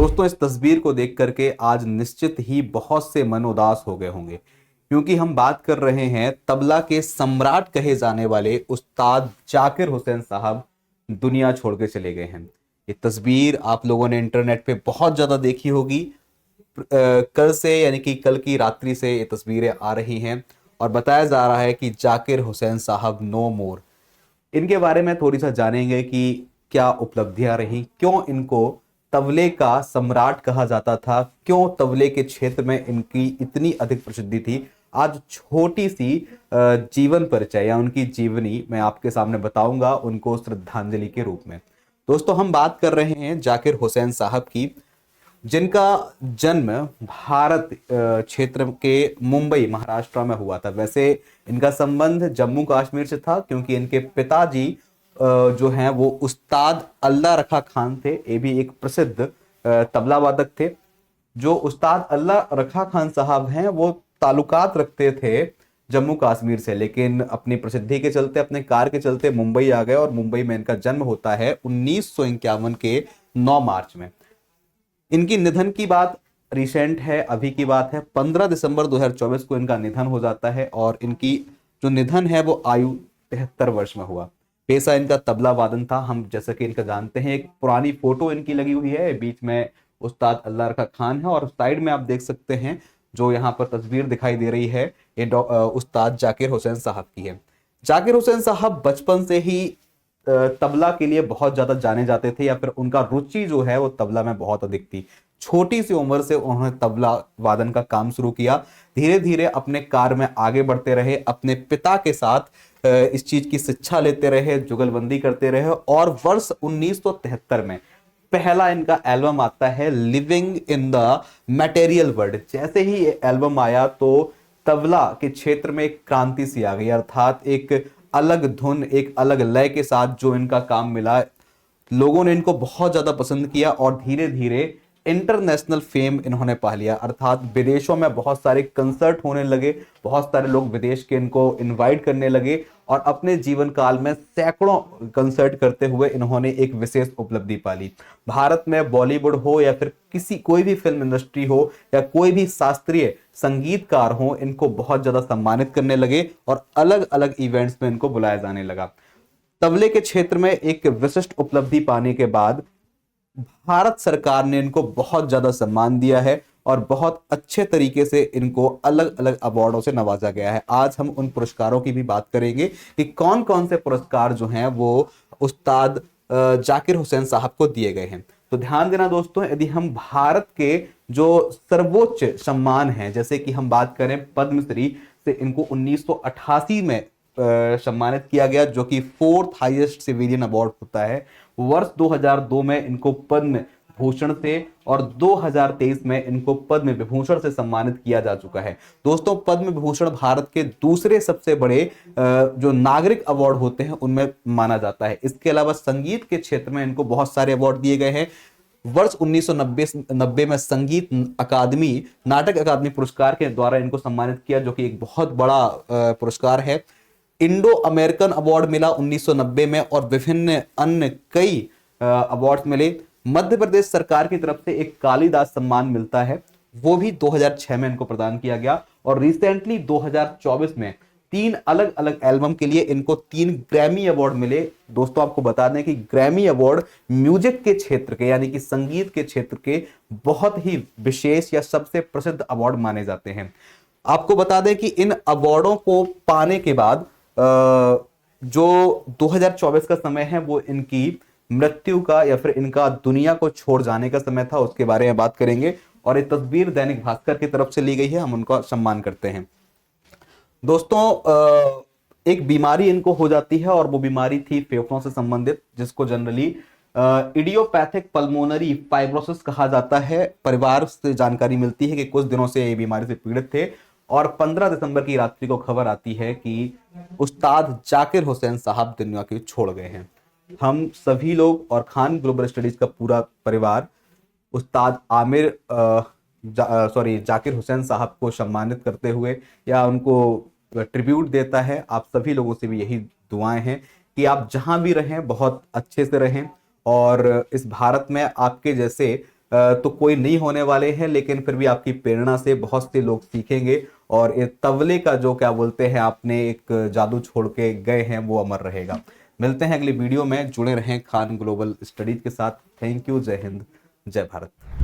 दोस्तों, इस तस्वीर को देख करके आज निश्चित ही बहुत से मन उदास हो गए होंगे, क्योंकि हम बात कर रहे हैं तबला के सम्राट कहे जाने वाले उस्ताद जाकिर हुसैन साहब दुनिया छोड़ के चले गए हैं। ये तस्वीर आप लोगों ने इंटरनेट पे बहुत ज़्यादा देखी होगी। कल से यानी कि कल की रात्रि से ये तस्वीरें आ रही हैं और बताया जा रहा है कि जाकिर हुसैन साहब नो मोर। इनके बारे में थोड़ी सा जानेंगे कि क्या उपलब्धियां रही, क्यों इनको तबले का सम्राट कहा जाता था, क्यों तबले के क्षेत्र में इनकी इतनी अधिक प्रसिद्धि थी। आज छोटी सी जीवन परिचय या उनकी जीवनी मैं आपके सामने बताऊंगा, उनको श्रद्धांजलि के रूप में। दोस्तों, हम बात कर रहे हैं जाकिर हुसैन साहब की, जिनका जन्म भारत क्षेत्र के मुंबई महाराष्ट्र में हुआ था। वैसे इनका संबंध जम्मू कश्मीर से था, क्योंकि इनके पिताजी जो हैं वो उस्ताद अल्लाह रखा खान थे। ये भी एक प्रसिद्ध तबला वादक थे। जो उस्ताद अल्लाह रखा खान साहब हैं वो ताल्लुकात रखते थे जम्मू कश्मीर से, लेकिन अपनी प्रसिद्धि के चलते, अपने कार्य के चलते मुंबई आ गए और मुंबई में इनका जन्म होता है 1951 के 9 मार्च में। इनकी निधन की बात रिसेंट है, अभी की बात है। 15 दिसंबर 2024 को इनका निधन हो जाता है और इनकी जो निधन है वो आयु 73 वर्ष में हुआ। पेशा इनका तबला वादन था। हम जैसा कि इनका जानते हैं, एक पुरानी फोटो इनकी लगी हुई है, बीच में उस्ताद अल्लाह रखा खान है और साइड में आप देख सकते हैं जो यहाँ पर तस्वीर दिखाई दे रही है, ये उस्ताद जाकिर हुसैन साहब की है। जाकिर हुसैन साहब बचपन से ही तबला के लिए बहुत ज्यादा जाने जाते थे, या फिर उनका रुचि जो है वो तबला में बहुत अधिक थी। छोटी सी उम्र से उन्होंने तबला वादन का काम शुरू किया। धीरे धीरे अपने कार्य में आगे बढ़ते रहे, अपने पिता के साथ इस चीज की शिक्षा लेते रहे, जुगलबंदी करते रहे और वर्ष 1973 में पहला इनका एल्बम आता है, living in the material world. जैसे ही ये एल्बम आया तो तबला के क्षेत्र में एक क्रांति सी आ गई, अर्थात एक अलग धुन, एक अलग लय के साथ जो इनका काम मिला, लोगों ने इनको बहुत ज्यादा पसंद किया और धीरे धीरे इंटरनेशनल फेम इन्होंने पा लिया। अर्थात विदेशों में बहुत सारे कंसर्ट होने लगे, बहुत सारे लोग विदेश के इनको इनवाइट करने लगे और अपने जीवन काल में सैकड़ों कंसर्ट करते हुए इन्होंने एक विशेष उपलब्धि पाली। भारत में बॉलीवुड हो या फिर कोई भी फिल्म इंडस्ट्री हो या कोई भी शास्त्रीय संगीतकार हो, इनको बहुत ज्यादा सम्मानित करने लगे और अलग अलग इवेंट्स में इनको बुलाया जाने लगा। तबले के क्षेत्र में एक विशिष्ट उपलब्धि पाने के बाद भारत सरकार ने इनको बहुत ज्यादा सम्मान दिया है और बहुत अच्छे तरीके से इनको अलग अलग अवार्डों से नवाजा गया है। आज हम उन पुरस्कारों की भी बात करेंगे कि कौन कौन से पुरस्कार जो हैं वो उस्ताद जाकिर हुसैन साहब को दिए गए हैं। तो ध्यान देना दोस्तों, यदि हम भारत के जो सर्वोच्च सम्मान हैं, जैसे कि हम बात करें पद्मश्री से, इनको 1988 में सम्मानित किया गया, जो कि 4th हाईएस्ट सिविलियन अवार्ड होता है। वर्ष 2002 में इनको पद्म भूषण से और 2023 में इनको पद्म विभूषण से सम्मानित किया जा चुका है। दोस्तों, पद्म विभूषण भारत के दूसरे सबसे बड़े जो नागरिक अवार्ड होते हैं उनमें माना जाता है। इसके अलावा संगीत के क्षेत्र में इनको बहुत सारे अवार्ड दिए गए हैं। वर्ष 1990 में संगीत अकादमी, नाटक अकादमी पुरस्कार के द्वारा इनको सम्मानित किया, जो कि एक बहुत बड़ा पुरस्कार है। इंडो अमेरिकन अवार्ड मिला 1990 में और विभिन्न अन्य कई अवार्ड्स मिले। मध्य प्रदेश सरकार की तरफ से एक कालिदास सम्मान मिलता है, वो भी 2006 में इनको प्रदान किया गया। और रिसेंटली 2024 में 3 अलग अलग एल्बम के लिए इनको 3 ग्रैमी अवार्ड मिले। दोस्तों, आपको बता दें कि ग्रैमी अवार्ड म्यूजिक के क्षेत्र के, यानी कि संगीत के क्षेत्र के बहुत ही विशेष या सबसे प्रसिद्ध अवार्ड माने जाते हैं। आपको बता दें कि इन अवार्डों को पाने के बाद जो 2024 का समय है वो इनकी मृत्यु का या फिर इनका दुनिया को छोड़ जाने का समय था, उसके बारे में बात करेंगे। और ये तस्वीर दैनिक भास्कर की तरफ से ली गई है, हम उनका सम्मान करते हैं। दोस्तों, एक बीमारी इनको हो जाती है और वो बीमारी थी फेफड़ों से संबंधित, जिसको जनरली इडियोपैथिक पल्मोनरी फाइब्रोसिस कहा जाता है। परिवार से जानकारी मिलती है कि कुछ दिनों से ये बीमारी से पीड़ित थे और 15 दिसंबर की रात्रि को खबर आती है कि उस्ताद जाकिर हुसैन साहब दुनिया की छोड़ गए हैं। हम सभी लोग और खान ग्लोबल स्टडीज का पूरा परिवार उस्ताद जाकिर हुसैन साहब को सम्मानित करते हुए या उनको ट्रिब्यूट देता है। आप सभी लोगों से भी यही दुआएं हैं कि आप जहां भी रहें बहुत अच्छे से रहें और इस भारत में आपके जैसे तो कोई नहीं होने वाले हैं, लेकिन फिर भी आपकी प्रेरणा से बहुत से लोग सीखेंगे और ये तबले का जो क्या बोलते हैं आपने एक जादू छोड़ के गए हैं वो अमर रहेगा। मिलते हैं अगली वीडियो में, जुड़े रहें खान ग्लोबल स्टडीज के साथ। थैंक यू, जय हिंद, जय भारत।